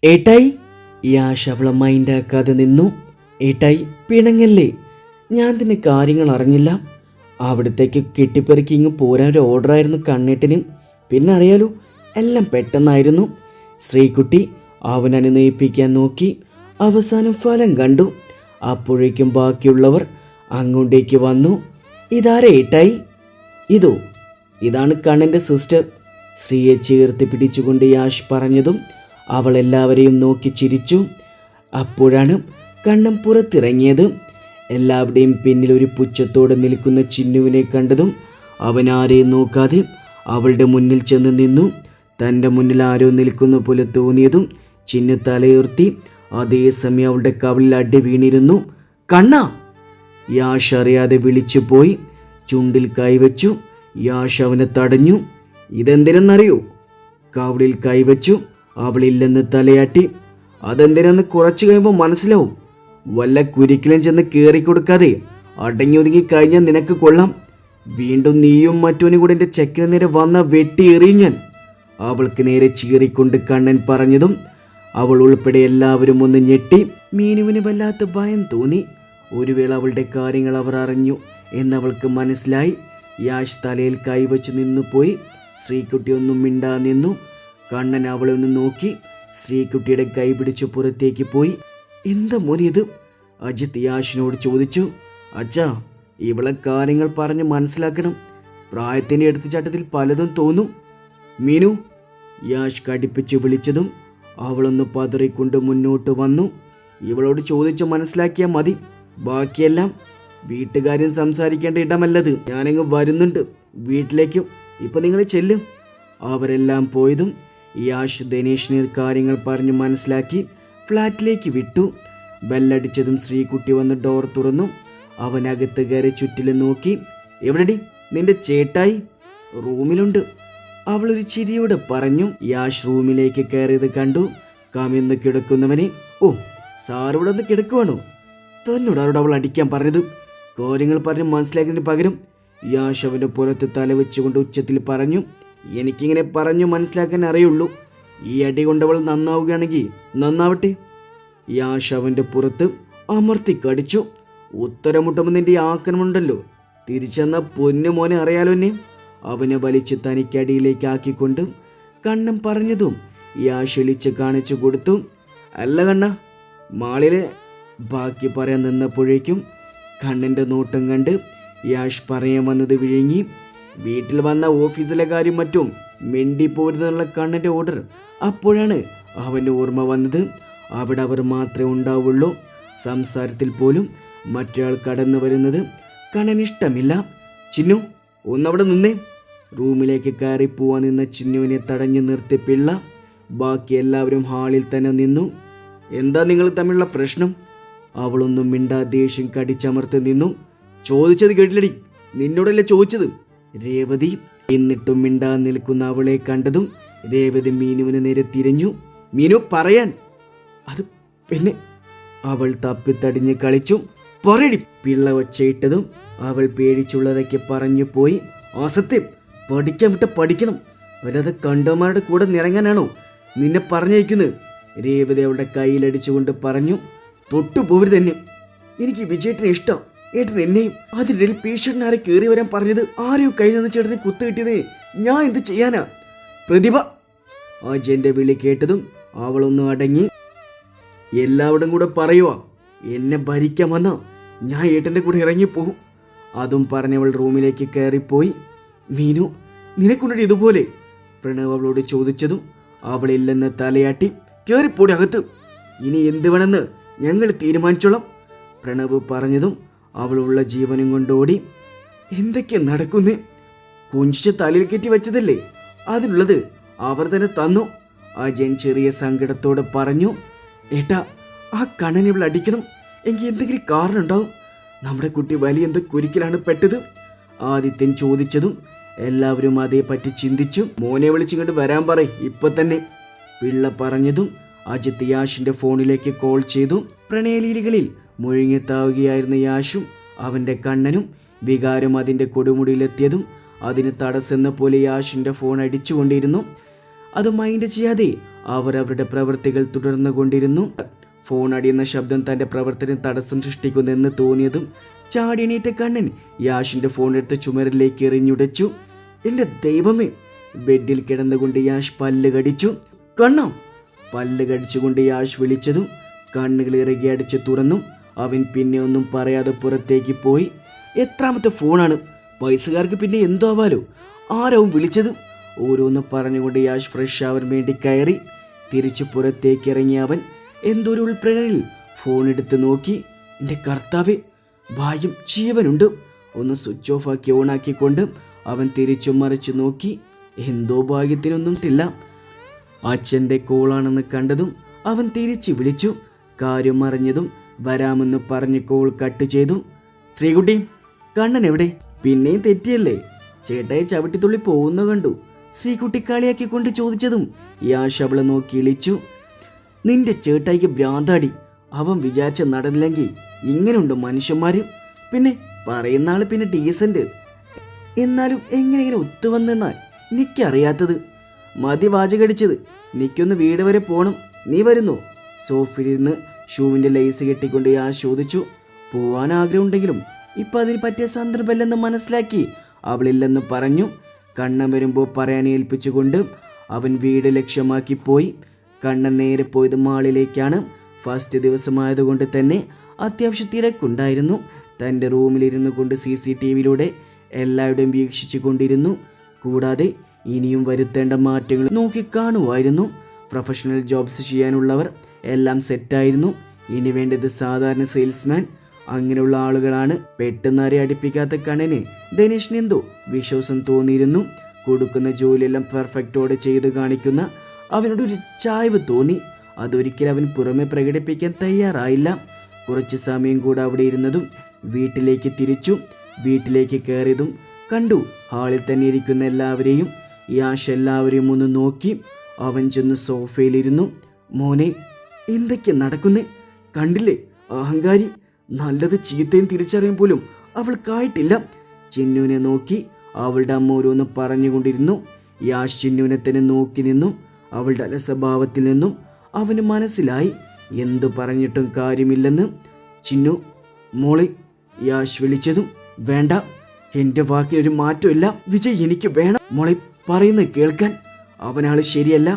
ഏട്ടായി, യാഷ് അവളെ മൈൻഡാക്കാതെ നിന്നു. ഏട്ടായി പിണങ്ങല്ലേ, ഞാൻ തന്നെ കാര്യങ്ങൾ അറിഞ്ഞില്ല. അവിടത്തേക്ക് കെട്ടിപ്പെറുക്കി ഇങ്ങ് പോരാൻ ഒരു ഓർഡറായിരുന്നു കണ്ണേട്ടനും. പിന്നെ അറിയാലോ, എല്ലാം പെട്ടെന്നായിരുന്നു. ശ്രീകുട്ടി അവൻ അനുനയിപ്പിക്കാൻ നോക്കി. അവസാനം ഫലം കണ്ടു. അപ്പോഴേക്കും ബാക്കിയുള്ളവർ അങ്ങോട്ടേക്ക് വന്നു. ഇതാരെ ഏട്ടായി? ഇതാണ് കണ്ണൻ്റെ സിസ്റ്റർ. ശ്രീയെ ചേർത്ത് പിടിച്ചുകൊണ്ട് യാഷ് പറഞ്ഞതും അവൾ എല്ലാവരെയും നോക്കി ചിരിച്ചു. അപ്പോഴാണ് കണ്ണൻ പുറത്തിറങ്ങിയത്. എല്ലാവരുടെയും പിന്നിൽ ഒരു പുച്ഛത്തോടെ നിൽക്കുന്ന ചിന്നുവിനെ കണ്ടതും അവൻ ആരെയും നോക്കാതെ അവളുടെ മുന്നിൽ ചെന്ന് നിന്നു. തൻ്റെ മുന്നിൽ ആരോ നിൽക്കുന്ന പോലെ തോന്നിയതും ചിന്നു തലയുയർത്തി. അതേസമയം അവളുടെ കവിളിൽ അടി വീണിരുന്നു. കണ്ണ! യാഷ് അറിയാതെ വിളിച്ചു പോയി. ചുണ്ടിൽ കൈവച്ചു. യാഷ് അവനെ തടഞ്ഞു. ഇതെന്തിനെന്നറിയോ? കവിളിൽ കൈവച്ചു. അവളില്ലെന്ന് തലയാട്ടി. അതെന്തിനെന്ന് കുറച്ചു കഴിയുമ്പോൾ മനസ്സിലാവും. വല്ല കുരിക്കലും ചെന്ന് കയറിക്കൊടുക്കാതെ അടങ്ങി ഒതുങ്ങി കഴിഞ്ഞാൽ നിനക്ക് കൊള്ളാം. വീണ്ടും നീയും മറ്റവനും കൂടെ എൻ്റെ ചെക്കിന് നേരെ വന്ന വെട്ടി എറിയും ഞാൻ. അവൾക്ക് നേരെ ചീറിക്കൊണ്ട് കണ്ണൻ പറഞ്ഞതും അവൾ ഉൾപ്പെടെ എല്ലാവരും ഒന്ന് ഞെട്ടി. മീനുവിന് വല്ലാത്ത ഭയം തോന്നി. ഒരു വേള അവളുടെ കാര്യങ്ങൾ അവർ അറിഞ്ഞു എന്നവൾക്ക് മനസ്സിലായി. യാഷ് തലയിൽ കൈവച്ചു നിന്നുപോയി. ശ്രീകുട്ടി ഒന്നും മിണ്ടാ നിന്നു. കണ്ണൻ അവളെ ഒന്ന് നോക്കി. ശ്രീകുട്ടിയുടെ കൈ പിടിച്ചു പുറത്തേക്ക് പോയി. എന്താ മോനെ ഇത്? അജിത്ത് യാഷിനോട് ചോദിച്ചു. അച്ഛാ, ഇവളെ കാര്യങ്ങൾ പറഞ്ഞ് മനസ്സിലാക്കണം. പ്രായത്തിൻ്റെ എടുത്തുചാട്ടത്തിൽ പലതും തോന്നും. മീനു! യാഷ് കടിപ്പിച്ച് വിളിച്ചതും അവളൊന്ന് പതറിക്കൊണ്ട് മുന്നോട്ട് വന്നു. ഇവളോട് ചോദിച്ച് മനസ്സിലാക്കിയാൽ മതി. ബാക്കിയെല്ലാം വീട്ടുകാരും സംസാരിക്കേണ്ട ഇടമല്ലത്. ഞാനങ്ങ് വരുന്നുണ്ട് വീട്ടിലേക്കും. ഇപ്പം നിങ്ങൾ ചെല്ലും. അവരെല്ലാം പോയതും യാഷ് ദിനേശിനെ കാര്യങ്ങൾ പറഞ്ഞ് മനസ്സിലാക്കി ഫ്ലാറ്റിലേക്ക് വിട്ടു. ബെല്ലടിച്ചതും ശ്രീകുട്ടി വന്ന് ഡോർ തുറന്നു. അവനകത്ത് കയറി ചുറ്റിലും നോക്കി. എവിടെടി നിന്റെ ചേട്ടായി? റൂമിലുണ്ട്, അവളൊരു ചിരിയോടെ പറഞ്ഞു. യാഷ് റൂമിലേക്ക് കയറിയത് കണ്ടു. കമിന്ന് കിടക്കുന്നവനെ. ഓ, സാറിവിടെ ഒന്ന് കിടക്കുവാണോ? തന്നോട് അവരോട് അവൾ അടിക്കാൻ പറഞ്ഞത്. കാര്യങ്ങൾ പറഞ്ഞ് മനസ്സിലാക്കിയതിന് പകരം യാഷ് അവൻ്റെ പുറത്ത് തലവെച്ചുകൊണ്ട് ഉച്ചത്തിൽ പറഞ്ഞു. എനിക്കിങ്ങനെ പറഞ്ഞു മനസ്സിലാക്കാൻ അറിയുള്ളൂ. ഈ അടി കൊണ്ടവൾ നന്നാവുകയാണെങ്കിൽ നന്നാവട്ടെ. യാഷ് അവൻ്റെ പുറത്ത് അമർത്തി കടിച്ചു. ഉത്തരമുട്ടുമ്പോൾ നിന്റെ ആക്രമണമുണ്ടല്ലോ, തിരിച്ചെന്ന പൊന്നു മോനെ അറിയാലോ എന്നെ. അവനെ വലിച്ച് തനിക്കടിയിലേക്ക് ആക്കിക്കൊണ്ട് കണ്ണൻ പറഞ്ഞതും യാഷ് എളിച്ച് കാണിച്ചു കൊടുത്തു. അല്ല കണ്ണ, മാളിലെ ബാക്കി പറയാൻ നിന്നപ്പോഴേക്കും കണ്ണൻ്റെ നോട്ടം കണ്ട് യാഷ് പറയാൻ വന്നത് വിഴുങ്ങി. വീട്ടിൽ വന്ന ഓഫീസിലെ കാര്യം മറ്റും മിണ്ടിപ്പോരുന്നുള്ള കണ്ണൻ്റെ ഓർഡർ. അപ്പോഴാണ് അവൻ്റെ ഓർമ്മ വന്നത്. അവിടെ അവർ മാത്രമേ ഉണ്ടാവുള്ളൂ. സംസാരത്തിൽ പോലും മറ്റൊരാൾ കടന്നു വരുന്നത് കണ്ണന് ഇഷ്ടമില്ല. ചിന്നു, ഒന്നവിടെ നിന്നേ. റൂമിലേക്ക് കയറി പോവാൻ നിന്ന ചിന്നുവിനെ തടഞ്ഞു നിർത്തി പിള്ള. ബാക്കി എല്ലാവരും ഹാളിൽ തന്നെ നിന്നു. എന്താ നിങ്ങൾ തമ്മിലുള്ള പ്രശ്നം? അവളൊന്നും മിണ്ടാ ദേഷ്യം കടിച്ചമർത്തി നിന്നു. ചോദിച്ചത് കേട്ടില്ലടി, നിന്നോടല്ലേ ചോദിച്ചത്? രേവതി. എന്നിട്ടും മിണ്ടാ നിൽക്കുന്ന അവളെ കണ്ടതും രേവതി മീനുവിന് നേരെ തിരിഞ്ഞു. മീനു, പറയാൻ. അത് പിന്നെ അവൾ തപ്പിത്തടിഞ്ഞ് കളിച്ചു. പറയടി. പിള്ള ഒച്ചയിട്ടതും അവൾ പേടിച്ചുള്ളതൊക്കെ പറഞ്ഞു പോയി. അസത്യം, പഠിക്കാൻ വിട്ട പഠിക്കണം, അല്ലാതെ കണ്ടവന്മാരുടെ കൂടെ നിറങ്ങാനാണോ നിന്നെ പറഞ്ഞയക്കുന്നത്? രേവതി അവളുടെ കയ്യിലടിച്ചുകൊണ്ട് പറഞ്ഞു. തൊട്ടുപോവരുത് തന്നെ. എനിക്ക് വിജയേട്ടനെ ഇഷ്ടം, ഏട്ടൻ എന്നെയും. അതിനിടയിൽ പേഷ്യന്റിന് ആരെ കയറി വരാൻ പറഞ്ഞത്? ആരെയോ കയ്യിൽ നിന്ന് ചേട്ടനെ കുത്തു കിട്ടിയത് ഞാൻ എന്ത് ചെയ്യാനാ? പ്രതിഭ. അജയന്റെ വിളി കേട്ടതും അവളൊന്ന് അടങ്ങി. എല്ലാവരും കൂടെ പറയുവാ, എന്നെ ഭരിക്കാൻ വന്ന ഞാൻ ഏട്ടൻ്റെ കൂടെ ഇറങ്ങിപ്പോകും. അതും പറഞ്ഞവൾ റൂമിലേക്ക് കയറിപ്പോയി. മീനു, നിനക്കുണ്ടടി ഇതുപോലെ? പ്രണവ് അവളോട് ചോദിച്ചതും അവളില്ലെന്ന് തലയാട്ടി. കയറിപ്പോടി അകത്ത്, ഇനി എന്ത് വേണമെന്ന് ഞങ്ങൾ തീരുമാനിച്ചോളാം. പ്രണവ് പറഞ്ഞതും അവളുള്ള ജീവനും കൊണ്ടോടി. എന്തൊക്കെയാ നടക്കുന്നേ? കുഞ്ചിച്ച് തലയിൽ കെട്ടി വെച്ചതല്ലേ, അതിനുള്ളത് അവർ തന്നെ തന്നു. അജയൻ ചെറിയ സങ്കടത്തോടെ പറഞ്ഞു. ഏട്ടാ, ആ കണ്ണനെ ഇവൾ അടിക്കണം എങ്കിൽ എന്തെങ്കിലും കാരണം ഉണ്ടാവും. നമ്മുടെ കുട്ടി വലിയ എന്തോ കുരിക്കലാണ് പെട്ടത്. ആദിത്യൻ ചോദിച്ചതും എല്ലാവരും അതേപ്പറ്റി ചിന്തിച്ചു. മോനെ വിളിച്ചിങ്ങോട്ട് വരാൻ പറയും ഇപ്പൊ തന്നെ. പിള്ള പറഞ്ഞതും അജിത്ത് യാഷിന്റെ ഫോണിലേക്ക് കോൾ ചെയ്തു. പ്രണയലീലികളിൽ മുഴുങ്ങിത്താവുകയായിരുന്ന യാഷും അവന്റെ കണ്ണനും വികാരം അതിന്റെ കൊടുമുടിയിലെത്തിയതും അതിന് തടസ്സെന്ന പോലെ യാഷിന്റെ ഫോൺ അടിച്ചുകൊണ്ടിരുന്നു. അത് മൈൻഡ് ചെയ്യാതെ അവർ അവരുടെ പ്രവൃത്തികൾ തുടർന്നുകൊണ്ടിരുന്നു. ഫോൺ അടിയുന്ന ശബ്ദം തൻ്റെ പ്രവർത്തനം തടസ്സം സൃഷ്ടിക്കുന്നെന്ന് തോന്നിയതും ചാടിയണീറ്റ കണ്ണൻ യാഷിൻ്റെ ഫോൺ എടുത്ത് ചുമരിലേക്ക് എറിഞ്ഞുടച്ചു. എൻ്റെ ദൈവമേ! ബെഡിൽ കിടന്നുകൊണ്ട് യാഷ് പല്ല് കടിച്ചു. കണ്ണോ! പല്ല് കടിച്ചുകൊണ്ട് യാഷ് വിളിച്ചതും കണ്ണുകൾ ഇറങ്ങി അടിച്ച് തുറന്നു. അവൻ പിന്നെ ഒന്നും പറയാതെ പുറത്തേക്ക് പോയി. എത്രാമത്തെ ഫോണാണ്? പൈസക്കാർക്ക് പിന്നെ എന്തോ ആവാലോ. ആരാവും വിളിച്ചത്? ഓരോന്ന് പറഞ്ഞുകൊണ്ട് യാഷ് ഫ്രഷ് ആവാൻ വേണ്ടി കയറി. തിരിച്ചു പുറത്തേക്ക് ഇറങ്ങിയ അവൻ എന്തോ ഒരു ഉൾപ്രേരണയിൽ ഫോൺ എടുത്ത് നോക്കി. എൻ്റെ കർത്താവേ, ഭാഗ്യം ജീവനുണ്ട്. ഒന്ന് സ്വിച്ച് ഓഫ് ആക്കി ഓണാക്കിക്കൊണ്ട് അവൻ തിരിച്ചു മറിച്ചു നോക്കി. എന്തോ ഭാഗ്യത്തിനൊന്നുമില്ല. അച്ഛൻ്റെ കോളാണെന്ന് കണ്ടതും അവൻ തിരിച്ചു വിളിച്ചു. കാര്യം അറിഞ്ഞതും വരാമെന്ന് പറഞ്ഞ് കോൾ കട്ട് ചെയ്തു. ശ്രീകുട്ടി, കണ്ണൻ എവിടെ? പിന്നെയും തെറ്റിയല്ലേ? ചേട്ടായി ചവിട്ടിത്തുള്ളി പോകുന്ന കണ്ടു. ശ്രീകുട്ടി കളിയാക്കിക്കൊണ്ട് ചോദിച്ചതും യാഷ് അവളെ നോക്കി ഇളിച്ചു. നിന്റെ ചേട്ടായിക്ക് ഭ്രാന്താടി. അവൻ വിചാരിച്ച നടന്നില്ലെങ്കിൽ ഇങ്ങനെയുണ്ട് മനുഷ്യന്മാര്. പിന്നെ പറയുന്ന ആള് പിന്നെ ഡീസന്റ്. എന്നാലും എങ്ങനെ ഒത്തുവന്നെന്നാൽ എനിക്കറിയാത്തത്. മതി വാചകടിച്ചത്. എനിക്കൊന്ന് വീട് വരെ പോണം. നീ വരുന്നോ? സോഫയിലിരുന്ന് ഷൂവിൻ്റെ ലേസ് കെട്ടിക്കൊണ്ട് യാഷ് ചോദിച്ചു. പോവാൻ ആഗ്രഹമുണ്ടെങ്കിലും ഇപ്പം അതിന് പറ്റിയ സന്ദർഭമല്ലെന്ന് മനസ്സിലാക്കി അവളില്ലെന്ന് പറഞ്ഞു. കണ്ണൻ വരുമ്പോൾ പറയാൻ ഏൽപ്പിച്ചുകൊണ്ട് അവൻ വീട് ലക്ഷ്യമാക്കി പോയി. കണ്ണൻ നേരെ പോയത് മാളിലേക്കാണ്. ഫസ്റ്റ് ദിവസമായതുകൊണ്ട് തന്നെ അത്യാവശ്യം തിരക്കുണ്ടായിരുന്നു. തൻ്റെ റൂമിലിരുന്നു കൊണ്ട് CCTVയിലൂടെ എല്ലാവരുടെയും വീക്ഷിച്ചു കൊണ്ടിരുന്നു. കൂടാതെ ഇനിയും വരുത്തേണ്ട മാറ്റങ്ങൾ നോക്കിക്കാണുമായിരുന്നു. പ്രൊഫഷണൽ ജോബ്സ് ചെയ്യാനുള്ളവർ എല്ലാം സെറ്റായിരുന്നു. ഇനി വേണ്ടത് സാധാരണ സെയിൽസ്മാൻ. അങ്ങനെയുള്ള ആളുകളാണ്. പെട്ടെന്നാരെ അടുപ്പിക്കാത്ത കണ്ണന് ധനേഷിനെന്തോ വിശ്വാസം തോന്നിയിരുന്നു. കൊടുക്കുന്ന ജോലിയെല്ലാം പെർഫെക്റ്റോടെ ചെയ്ത് കാണിക്കുന്ന അവനോടൊരു ചായ്വ് തോന്നി. അതൊരിക്കലും അവൻ പുറമെ പ്രകടിപ്പിക്കാൻ തയ്യാറായില്ല. കുറച്ച് സമയം കൂടെ അവിടെ ഇരുന്നതും വീട്ടിലേക്ക് തിരിച്ചു. വീട്ടിലേക്ക് കയറിയതും കണ്ടു ഹാളിൽ തന്നെ ഇരിക്കുന്ന എല്ലാവരെയും. യാഷ് എല്ലാവരെയും ഒന്ന് നോക്കി. അവൻ ചെന്ന് സോഫയിലിരുന്നു. മോനെ, എന്തൊക്കെ നടക്കുന്നേ? കണ്ടില്ലേ അഹങ്കാരി. നല്ലത് ചീത്തയും തിരിച്ചറിയാൻ പോലും അവൾക്കായിട്ടില്ല. ചിന്നുവിനെ നോക്കി അവളുടെ അമ്മ ഓരോന്ന് പറഞ്ഞുകൊണ്ടിരുന്നു. യാഷ് ചിന്നുവിനെ തന്നെ നോക്കി നിന്നു. അവളുടെ അലസ്വഭാവത്തിൽ നിന്നും അവന് മനസ്സിലായി എന്തു പറഞ്ഞിട്ടും കാര്യമില്ലെന്ന്. ചിന്നു മോളെ, യാഷ് വിളിച്ചതും വേണ്ട, എൻ്റെ വാക്കിനൊരു മാറ്റമില്ല. വിജയ് എനിക്ക് വേണം. മോളെ പറയുന്നത് കേൾക്കാൻ. അവനാള് ശരിയല്ല.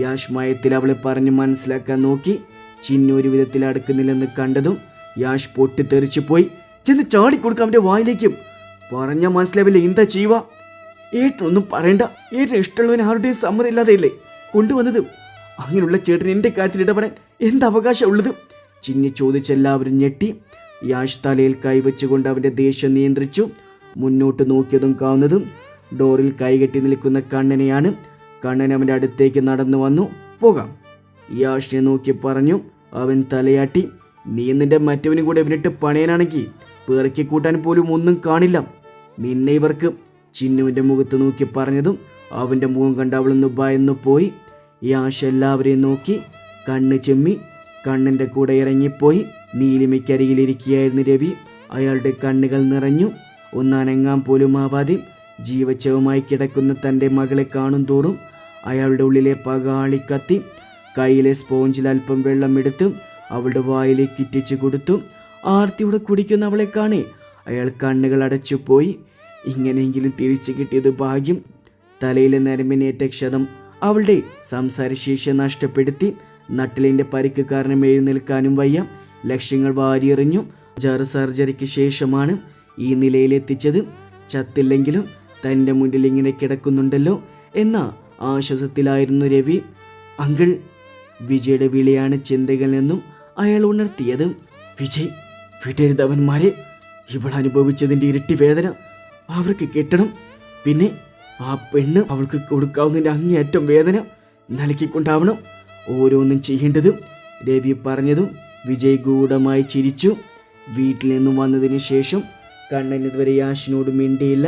യാഷ് മയത്തിൽ അവളെ പറഞ്ഞ് മനസ്സിലാക്കാൻ നോക്കി. ചിന്നു ഒരു വിധത്തിൽ അടുക്കുന്നില്ലെന്ന് കണ്ടതും യാഷ് പൊട്ടിത്തെറിച്ചു പോയി. ചെന്ന് ചാടിക്കൊടുക്കാം അവൻ്റെ വായിലേക്കും. പറഞ്ഞ മനസ്സിലാവില്ല, എന്താ ചെയ്യുക? ഏട്ടനൊന്നും പറയണ്ട. ഏട്ടന് ഇഷ്ടമുള്ളവന് ആരുടെയും സമ്മതമില്ലാതെയല്ലേ കൊണ്ടുവന്നത്. അങ്ങനെയുള്ള ചേട്ടൻ എൻ്റെ കാര്യത്തിൽ ഇടപെടാൻ എന്ത് അവകാശമുള്ളത്? ചിന്നി ചോദിച്ചെല്ലാവരും ഞെട്ടി. യാഷ് തലയിൽ കൈവച്ചുകൊണ്ട് അവൻ്റെ ദേഷ്യം നിയന്ത്രിച്ചു. മുന്നോട്ട് നോക്കിയതും കാണുന്നതും ഡോറിൽ കൈകെട്ടി നിൽക്കുന്ന കണ്ണനെയാണ്. കണ്ണൻ അവൻ്റെ അടുത്തേക്ക് നടന്നു വന്നു. പോകാം, യാഷിനെ നോക്കി പറഞ്ഞു. അവൻ തലയാട്ടി. നീ നിന്റെ മറ്റവനും കൂടെ ഇവനിട്ട് പണയാനാണെങ്കിൽ പിറക്കി കൂട്ടാൻ പോലും ഒന്നും കാണില്ല നിന്നെ ഇവർക്ക്. ചിന്നുവിൻ്റെ മുഖത്ത് നോക്കി പറഞ്ഞതും അവൻ്റെ മുഖം കണ്ട് അവളൊന്ന് ഭയന്നു പോയി. യാഷ് എല്ലാവരെയും നോക്കി കണ്ണ് ചെമ്മി കണ്ണൻ്റെ കൂടെ ഇറങ്ങിപ്പോയി. നീലിമയ്ക്കരികിലിരിക്കുകയായിരുന്നു രവി. അയാളുടെ കണ്ണുകൾ നിറഞ്ഞു. ഒന്നനങ്ങാൻ പോലും ആവാതെ ജീവച്ഛവമായി കിടക്കുന്ന തൻ്റെ മകളെ കാണും തോറും അയാളുടെ ഉള്ളിലെ പകാളി കത്തി. കയ്യിലെ സ്പോഞ്ചിൽ അല്പം വെള്ളമെടുത്ത് അവളുടെ വായിലേക്ക് ഇറ്റിച്ചു കൊടുത്തു. ആർത്തിയോടെ കുടിക്കുന്ന അവളെ കാണേ അയാൾ കണ്ണുകൾ അടച്ചുപോയി. ഇങ്ങനെയെങ്കിലും തിരിച്ചു കിട്ടിയത് ഭാഗ്യം. തലയിലെ നരമ്പിനേറ്റ ക്ഷതം അവളുടെ സംസാരശേഷി നഷ്ടപ്പെടുത്തി. നട്ടിലിൻ്റെ പരിക്ക് കാരണം എഴുന്നേൽക്കാനും വയ്യ. ലക്ഷ്യങ്ങൾ വാരിയെറിഞ്ഞു. സർജറിക്ക് ശേഷമാണ് ഈ നിലയിലെത്തിച്ചത്. ചത്തില്ലെങ്കിലും തൻ്റെ മുന്നിൽ ഇങ്ങനെ കിടക്കുന്നുണ്ടല്ലോ എന്ന ആശ്വാസത്തിലായിരുന്നു രവി. അങ്കിൾ, വിജയുടെ വിളിയാണ് ചിന്തകളിൽ നിന്നും അയാൾ ഉണർത്തിയത്. വിജയ്, വിടരുതവന്മാരെ. ഇവൾ അനുഭവിച്ചതിൻ്റെ ഇരട്ടി വേദന അവർക്ക് കിട്ടണം. പിന്നെ ആ പെണ്ണ് അവൾക്ക് കൊടുക്കാവുന്നതിൻ്റെ അങ്ങേയറ്റം വേദന നൽകിക്കൊണ്ടാവണം ഓരോന്നും ചെയ്യേണ്ടത്. രവി പറഞ്ഞതും വിജയ് ഗൂഢമായി ചിരിച്ചു. വീട്ടിൽ നിന്നും വന്നതിന് ശേഷം കണ്ണൻ ഇതുവരെ യാഷിനോട് മിണ്ടിയില്ല.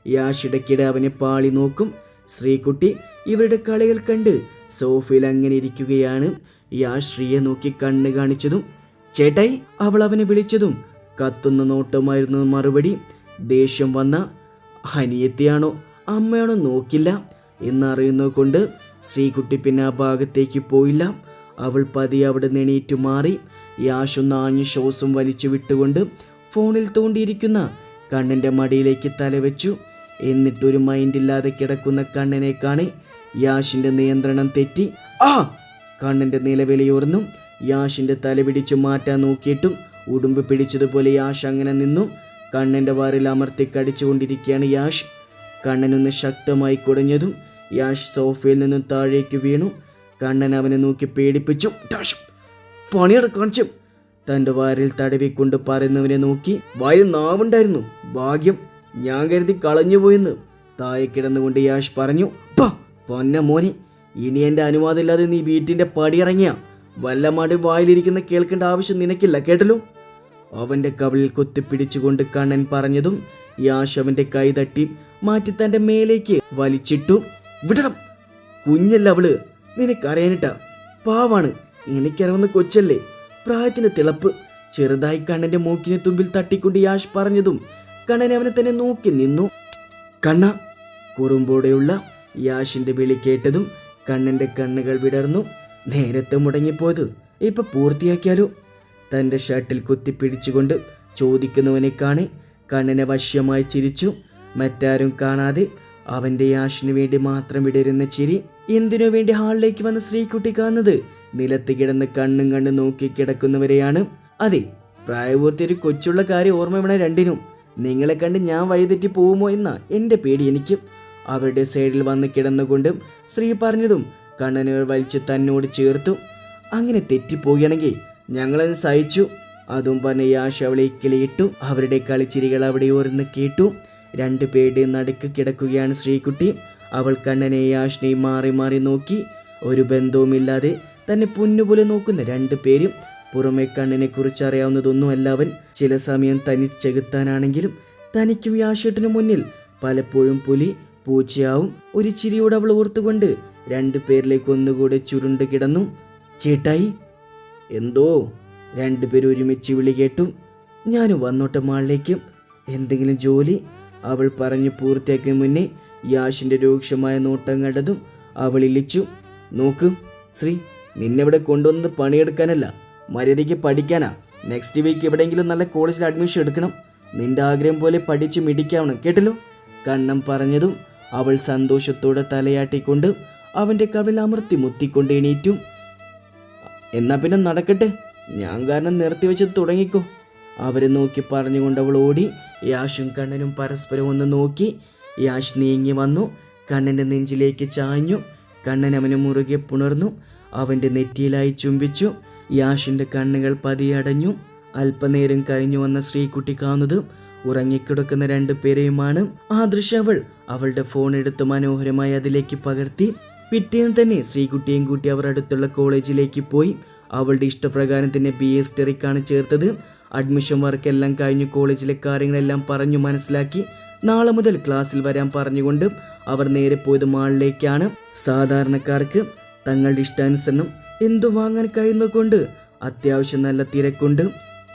യാഷ് ഇടയ്ക്കിടെ അവനെ പാളി നോക്കും. ശ്രീകുട്ടി ഇവരുടെ കളികൾ കണ്ട് സോഫയിൽ അങ്ങനെ ഇരിക്കുകയാണ്. യാഷ് ശ്രീയെ നോക്കി കണ്ണ് കാണിച്ചതും ചേട്ടായി അവൾ അവനെ വിളിച്ചതും കത്തുന്ന നോട്ടമായിരുന്നു മറുപടി. ദേഷ്യം വന്ന അനിയത്തിയാണോ അമ്മയാണോ നോക്കില്ല എന്നറിയുന്നത് കൊണ്ട് ശ്രീകുട്ടി പിന്നെ ആ ഭാഗത്തേക്ക് പോയില്ല. അവൾ പതിയെ അവിടെ എണീറ്റു മാറി. യാഷ് ഒന്ന് ആഞ്ഞു ശ്വാസം വലിച്ചു വിട്ടുകൊണ്ട് ഫോണിൽ തോണ്ടിയിരിക്കുന്ന കണ്ണൻ്റെ മടിയിലേക്ക് തലവെച്ചു. എന്നിട്ടൊരു മൈൻഡില്ലാതെ കിടക്കുന്ന കണ്ണനെ കാണി യാഷിന്റെ നിയന്ത്രണം തെറ്റി. ആ കണ്ണൻ്റെ നിലവിളിയോർന്നു. യാഷിന്റെ തല പിടിച്ചു മാറ്റാൻ നോക്കിയിട്ടും ഉടുമ്പ് പിടിച്ചതുപോലെ യാഷ് അങ്ങനെ നിന്നു. കണ്ണൻ്റെ വാറിൽ അമർത്തി കടിച്ചുകൊണ്ടിരിക്കുകയാണ് യാഷ്. കണ്ണനൊന്ന് ശക്തമായി കുടഞ്ഞതും യാഷ് സോഫയിൽ നിന്നും താഴേക്ക് വീണു. കണ്ണൻ അവനെ നോക്കി പേടിപ്പിച്ചു. പണിയട കാണിച്ചു തൻ്റെ വാരിൽ തടവിക്കൊണ്ട് പറയുന്നവനെ നോക്കി. വായിൽ നാവുണ്ടായിരുന്നു, ഭാഗ്യം, ഞാൻ കരുതി കളഞ്ഞുപോയെന്ന് താഴെ കിടന്നുകൊണ്ട് യാഷ് പറഞ്ഞു. പൊന്ന മോനെ, ഇനി എൻ്റെ അനുവാദമില്ലാതെ നീ വീട്ടിൻ്റെ പടിയിറങ്ങിയ വല്ല മടി വായിലിരിക്കുന്ന കേൾക്കേണ്ട ആവശ്യം നിനക്കില്ല, കേട്ടല്ലോ. അവൻ്റെ കവിളിൽ കുത്തിപ്പിടിച്ചുകൊണ്ട് കണ്ണൻ പറഞ്ഞതും യാഷ് അവൻ്റെ കൈ തട്ടി മാറ്റി തൻ്റെ മേലേക്ക് വലിച്ചിട്ടു. വിടണം, കുഞ്ഞല്ല അവള്, നിനക്കറിയാനിട്ടാ, പാവാണ്, എനിക്കറിയാവുന്ന കൊച്ചല്ലേ, പ്രായത്തിന്റെ തിളപ്പ്. ചെറുതായി കണ്ണന്റെ മൂക്കിന് തുമ്പിൽ തട്ടിക്കൊണ്ട് യാഷ് പറഞ്ഞതും കണ്ണൻ അവനെ തന്നെ നോക്കി നിന്നു. കണ്ണ, കുറുമ്പോടെയുള്ള യാഷിന്റെ വിളി കേട്ടതും കണ്ണന്റെ കണ്ണുകൾ വിടർന്നു. നേരത്തെ മുടങ്ങിപ്പോയത് ഇപ്പൊ പൂർത്തിയാക്കിയാലോ? തന്റെ ഷർട്ടിൽ കുത്തിപ്പിടിച്ചുകൊണ്ട് ചോദിക്കുന്നവനെ കാണി കണ്ണനെ വശ്യമായി ചിരിച്ചു. മറ്റാരും കാണാതെ അവന്റെ യാഷിനു വേണ്ടി മാത്രം വിടരുന്ന ചിരി. എന്തിനു വേണ്ടി ഹാളിലേക്ക് വന്ന ശ്രീകുട്ടി കാണുന്നത് നിലത്ത് കിടന്ന് കണ്ണും കണ്ട് നോക്കി കിടക്കുന്നവരെയാണ്. അതെ, പ്രായപൂർത്തി ഒരു കൊച്ചുള്ള കാര്യം ഓർമ്മ വേണം രണ്ടിനും. നിങ്ങളെ കണ്ട് ഞാൻ വഴിതെറ്റി പോകുമോ എന്ന എൻ്റെ പേടി എനിക്ക്. അവരുടെ സൈഡിൽ വന്ന് കിടന്നുകൊണ്ട് ശ്രീ പറഞ്ഞതും കണ്ണനുകൾ വലിച്ചു തന്നോട് ചേർത്തു. അങ്ങനെ തെറ്റിപ്പോവുകയാണെങ്കിൽ ഞങ്ങളത് സഹിച്ചു. അതും പറഞ്ഞ് യാഷ് അവളെ കിളിയിട്ടു. അവരുടെ കളിച്ചിരികൾ അവിടെ ഓർന്ന് കേട്ടു. രണ്ടുപേരുടെയും നടുക്ക് കിടക്കുകയാണ് ശ്രീകുട്ടി. അവൾ കണ്ണനെ യാഷിനെയും മാറി മാറി നോക്കി. ഒരു ബന്ധവുമില്ലാതെ തന്നെ പൊന്നുപോലെ നോക്കുന്ന രണ്ടുപേരും. പുറമെ കണ്ണിനെ കുറിച്ച് അറിയാവുന്നതൊന്നുമല്ല അവൻ. ചില സമയം തനി ചെകുത്താനാണെങ്കിലും തനിക്കും യാഷേട്ടിനു മുന്നിൽ പലപ്പോഴും പുലി പൂച്ചയാവും. ഒരു ചിരിയോട് അവൾ ഓർത്തുകൊണ്ട് രണ്ടുപേരിലേക്ക് ഒന്നുകൂടെ ചുരുണ്ട് കിടന്നു. ചേട്ടായി. എന്തോ? രണ്ടുപേരും ഒരുമിച്ച് വിളി കേട്ടു. ഞാനും വന്നോട്ടെ മാളിലേക്ക്, എന്തെങ്കിലും ജോലി? അവൾ പറഞ്ഞു പൂർത്തിയാക്കിയ മുന്നേ യാഷിന്റെ രൂക്ഷമായ നോട്ടം കണ്ടതും അവൾ ഇളിച്ചു. നോക്ക് ശ്രീ, നിന്നെവിടെ കൊണ്ടുവന്നത് പണിയെടുക്കാനല്ല, മര്യാദയ്ക്ക് പഠിക്കാനാ. നെക്സ്റ്റ് വീക്ക് എവിടെയെങ്കിലും നല്ല കോളേജിൽ അഡ്മിഷൻ എടുക്കണം. നിന്റെ ആഗ്രഹം പോലെ പഠിച്ച് മിടിക്കാവണം, കേട്ടല്ലോ. കണ്ണൻ പറഞ്ഞതും അവൾ സന്തോഷത്തോടെ തലയാട്ടിക്കൊണ്ട് അവൻ്റെ കവിൾ അമർത്തി മുത്തിക്കൊണ്ട് എണീറ്റു. എന്നാ പിന്നെ നടക്കട്ടെ, ഞാൻ കാരണം നിർത്തിവെച്ച് തുടങ്ങിക്കോ, അവരെ നോക്കി പറഞ്ഞുകൊണ്ട് അവൾ ഓടി. യാഷും കണ്ണനും പരസ്പരം ഒന്ന് നോക്കി. യാഷ് നീങ്ങി വന്നു, കണ്ണൻ്റെ നെഞ്ചിലേക്ക് ചാഞ്ഞു. കണ്ണൻ അവനെ മുറുകെ പുണർന്നു, അവൻ്റെ നെറ്റിയിലായി ചുംബിച്ചു. യാഷിൻ്റെ കണ്ണുകൾ പതിയടഞ്ഞു. അല്പനേരം കഴിഞ്ഞു വന്ന ശ്രീകുട്ടി കാണുന്നത് ഉറങ്ങിക്കിടക്കുന്ന രണ്ടുപേരെയുമാണ്. ആ ദൃശ്യം അവളുടെ ഫോൺ എടുത്ത് മനോഹരമായി അതിലേക്ക് പകർത്തി. പിറ്റേന്ന് തന്നെ ശ്രീകുട്ടിയും കൂട്ടി അവർ അടുത്തുള്ള കോളേജിലേക്ക് പോയി. അവളുടെ ഇഷ്ടപ്രകാരം തന്നെ BA ഹിസ്റ്ററിക്കാണ് ചേർത്തത്. അഡ്മിഷൻ വർക്കെല്ലാം കഴിഞ്ഞു കോളേജിലെ കാര്യങ്ങളെല്ലാം പറഞ്ഞു മനസ്സിലാക്കി നാളെ മുതൽ ക്ലാസ്സിൽ വരാൻ പറഞ്ഞുകൊണ്ട് അവർ നേരെ പോയത് മാളിലേക്കാണ്. സാധാരണക്കാർക്ക് തങ്ങളുടെ ഇഷ്ടാനുസരണം എന്തു വാങ്ങാൻ കഴിയുന്നതുകൊണ്ട് അത്യാവശ്യം നല്ല തിരക്കുണ്ട്.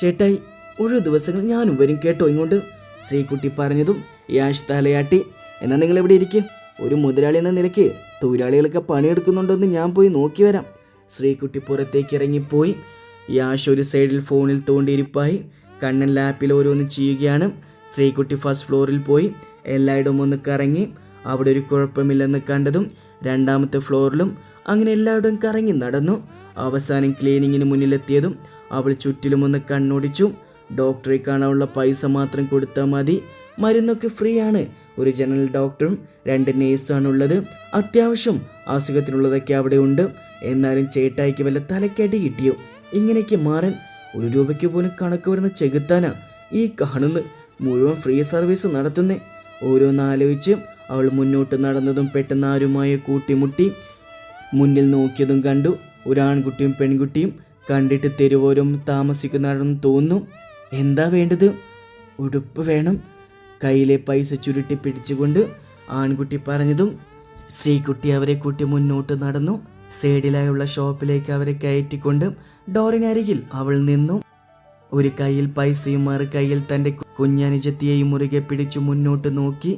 ചേട്ടായി, ഒരു ദിവസങ്ങൾ ഞാനും വരും കേട്ടോ ഇങ്ങോട്ട്, ശ്രീകുട്ടി പറഞ്ഞതും യാഷ് തലയാട്ടി. എന്നാൽ നിങ്ങൾ എവിടെ ഇരിക്കും, ഒരു മുതലാളി എന്ന നിലയ്ക്ക് തൊഴിലാളികളൊക്കെ പണിയെടുക്കുന്നുണ്ടോ എന്ന് ഞാൻ പോയി നോക്കി വരാം. ശ്രീകുട്ടി പുറത്തേക്ക് ഇറങ്ങിപ്പോയി. യാഷ് ഒരു സൈഡിൽ ഫോണിൽ തോണ്ടിയിരിപ്പായി. കണ്ണൻ ലാപ്പിൽ ഓരോന്ന് ചെയ്യുകയാണ്. ശ്രീകുട്ടി ഫസ്റ്റ് ഫ്ലോറിൽ പോയി എല്ലായിടവും ഒന്ന് കറങ്ങി. അവിടെ ഒരു കുഴപ്പമില്ലെന്ന് കണ്ടതും രണ്ടാമത്തെ ഫ്ലോറിലും അങ്ങനെ എല്ലായിടവും കറങ്ങി നടന്നു. അവസാനം ക്ലീനിങ്ങിന് മുന്നിലെത്തിയതും അവൾ ചുറ്റിലും ഒന്ന് കണ്ണോടിച്ചു. ഡോക്ടറെ കാണാനുള്ള പൈസ മാത്രം കൊടുത്താൽ മതി, മരുന്നൊക്കെ ഫ്രീ ആണ്. ഒരു ജനറൽ ഡോക്ടറും 2 നേഴ്സാണുള്ളത്. അത്യാവശ്യം അസുഖത്തിനുള്ളതൊക്കെ അവിടെ ഉണ്ട്. എന്നാലും ചേട്ടായിക്ക് വല്ല തലക്കടി കിട്ടിയോ? ഇങ്ങനെയൊക്കെ മാറാൻ 1 രൂപയ്ക്ക് പോലും കണക്ക് വരുന്ന ചെകുത്താനാ ഈ കാണുന്നു. മുഴുവൻ ഫ്രീ സർവീസ് നടത്തുന്നേ. ഓരോന്നാലോചിച്ച് അവൾ മുന്നോട്ട് നടന്നതും പെട്ടെന്ന് ആരുമായി കൂട്ടിമുട്ടി. മുന്നിൽ നോക്കിയതും കണ്ടു ഒരാൺകുട്ടിയും പെൺകുട്ടിയും. കണ്ടിട്ട് തെരുവോരം താമസിക്കുന്നതാണെന്ന് തോന്നുന്നു. എന്താ വേണ്ടത്? ഉടുപ്പ് വേണം. കയ്യിലെ പൈസ ചുരുട്ടി പിടിച്ചുകൊണ്ട് ആൺകുട്ടി പറഞ്ഞതും ശ്രീകുട്ടി അവരെ കൂട്ടി മുന്നോട്ട് നടന്നു. സൈഡിലായുള്ള ഷോപ്പിലേക്ക് അവരെ കയറ്റിക്കൊണ്ട് ഡോറിനരികിൽ അവൾ നിന്നു. ഒരു കയ്യിൽ പൈസയും മറു കയ്യിൽ തൻ്റെ കുഞ്ഞനുജത്തിയെയും മുറുകെ പിടിച്ചു മുന്നോട്ട് നോക്കി.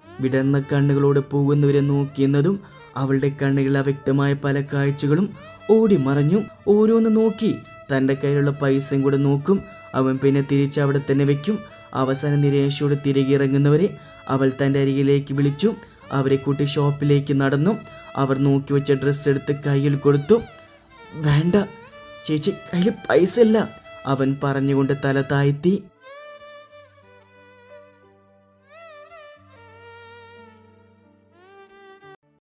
വിടർന്ന കണ്ണുകളോട് പോകുന്നവരെ നോക്കിയെന്നതും അവളുടെ കണ്ണുകളിൽ അവ്യക്തമായ പല കാഴ്ചകളും ഓടി മറഞ്ഞു. ഓരോന്ന് നോക്കി തൻ്റെ കയ്യിലുള്ള പൈസയും കൂടെ നോക്കും. അവൻ പിന്നെ തിരിച്ച് അവിടെ തന്നെ വെക്കും. അവസാനം നിരാശയോടെ തിരികെ ഇറങ്ങുന്നവരെ അവൾ തൻ്റെ അരികിലേക്ക് വിളിച്ചു. അവരെ കൂട്ടി ഷോപ്പിലേക്ക് നടന്നു. അവർ നോക്കി വെച്ച ഡ്രസ്സ് എടുത്ത് കയ്യിൽ കൊടുത്തു. വേണ്ട ചേച്ചി, കയ്യിൽ പൈസ ഇല്ല, അവൻ പറഞ്ഞുകൊണ്ട് തല താഴ്ത്തി.